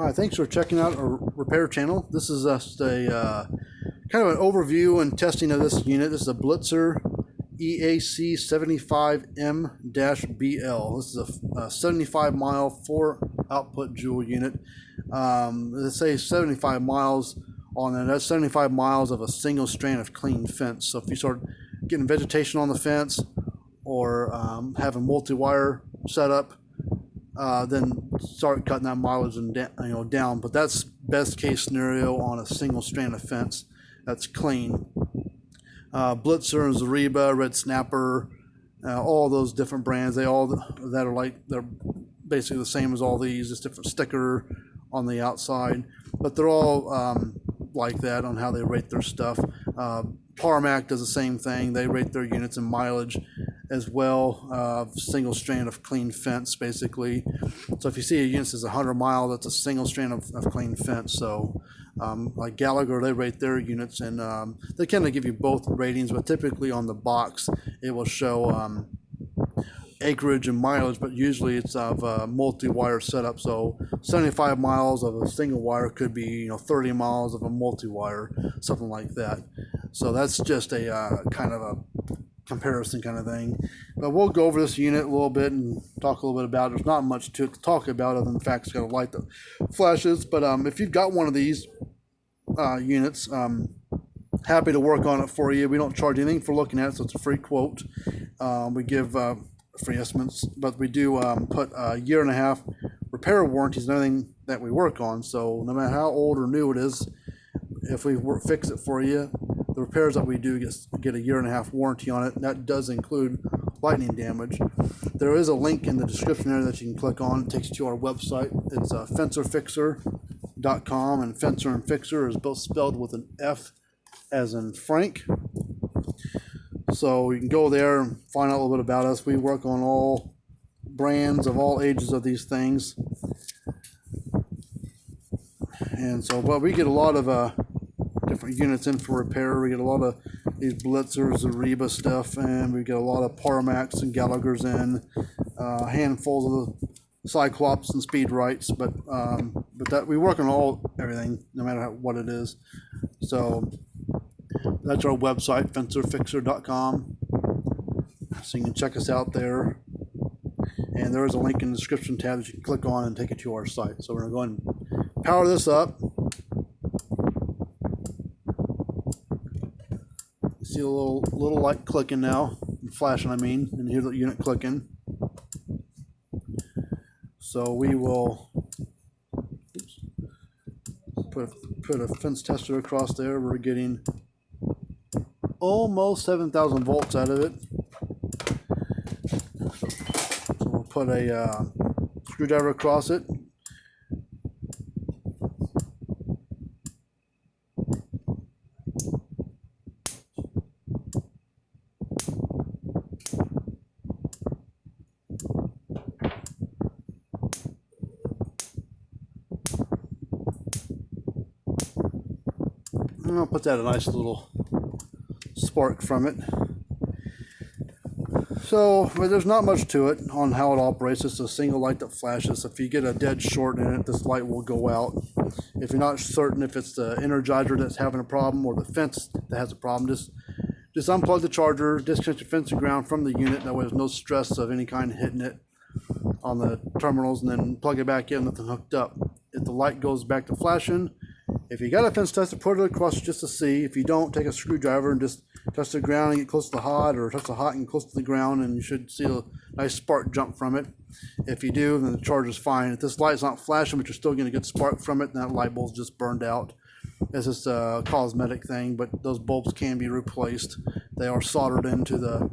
Hi, thanks for checking out our repair channel. This is just a kind of an overview and testing of this unit. This is a Blitzer EAC75M-BL. This is a 75 mile 4 output joule unit. Let's say 75 miles on it. That's 75 miles of a single strand of clean fence. So if you start getting vegetation on the fence or having multi-wire set up, then start cutting that mileage and down. But that's best case scenario on a single strand of fence that's clean. Blitzer and Zariba, Red Snapper, all those different brands, they're basically the same as all these, just different sticker on the outside, but they're all like that on how they rate their stuff. Parmac does the same thing. They rate their units in mileage as well, single strand of clean fence basically. So if you see a unit says 100 miles, that's a single strand of clean fence. So like Gallagher, they rate their units, and they kind of give you both ratings, but typically on the box it will show acreage and mileage, but usually it's of multi-wire setup. So 75 miles of a single wire could be 30 miles of a multi-wire, something like that. So that's just a kind of a comparison kind of thing. But we'll go over this unit a little bit and talk a little bit about it. There's not much to talk about other than the fact it's got a light that flashes. But if you've got one of these units, happy to work on it for you. We don't charge anything for looking at it, so it's a free quote. We give free estimates, but we do put a 1.5 year repair warranties and everything that we work on. So no matter how old or new it is, if we fix it for you, the repairs that we do get a 1.5 year warranty on it. And that does include lightning damage. There is a link in the description there that you can click on. It takes you to our website. It's fencerfixer.com, and fencer and fixer is both spelled with an F as in Frank. So you can go there and find out a little bit about us. We work on all brands of all ages of these things. And so, but we get a lot of different units in for repair. We get a lot of these Blitzers, Zariba stuff, and we get a lot of Parmacs and Gallaghers in, handfuls of the Cyclops and Speed Rights, but that we work on everything, no matter what it is. So that's our website, fencerfixer.com. So you can check us out there. And there is a link in the description tab that you can click on and take it to our site. So we're going to go and power this up. You see a little light clicking now, flashing I mean, and you hear the unit clicking. So we will put a fence tester across there. We're getting almost 7,000 volts out of it. So we'll put a screwdriver across it. And I'll put that a nice little spark from it. So, but there's not much to it on how it operates. It's a single light that flashes. If you get a dead short in it, this light will go out. If you're not certain if it's the energizer that's having a problem or the fence that has a problem, just unplug the charger, disconnect your fence and ground from the unit. That way there's no stress of any kind hitting it on the terminals, and then plug it back in, nothing hooked up. If the light goes back to flashing, if you got a fence tester, put it across just to see. If you don't, take a screwdriver and just touch the ground and get close to the hot, or touch the hot and get close to the ground, and you should see a nice spark jump from it. If you do, then the charger's fine. If this light's not flashing, but you're still getting a good spark from it, then that light bulb's just burned out. It's just a cosmetic thing, but those bulbs can be replaced. They are soldered into the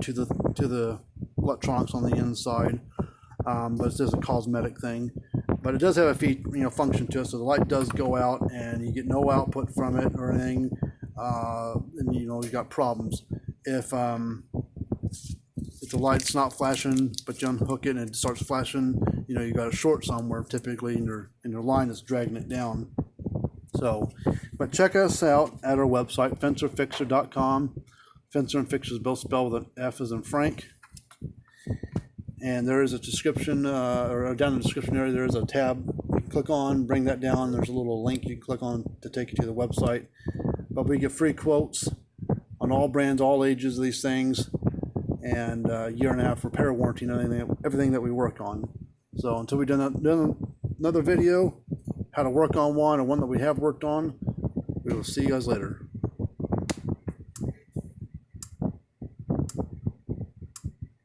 to the electronics on the inside, but it's just a cosmetic thing. But it does have a function to it, so the light does go out, and you get no output from it or anything, and you got problems. If the light's not flashing, but you unhook it and it starts flashing, you got a short somewhere typically, and your line is dragging it down. So, but check us out at our website, fencerfixer.com. Fencer and Fixer is both spelled with an F as in Frank. And there is a description, or down in the description area, there is a tab. You click on, bring that down. There's a little link you can click on to take you to the website. But we get free quotes on all brands, all ages of these things, and a year and a half repair warranty and everything that we work on. So until we've done another video, how to work on one, or one that we have worked on, we will see you guys later.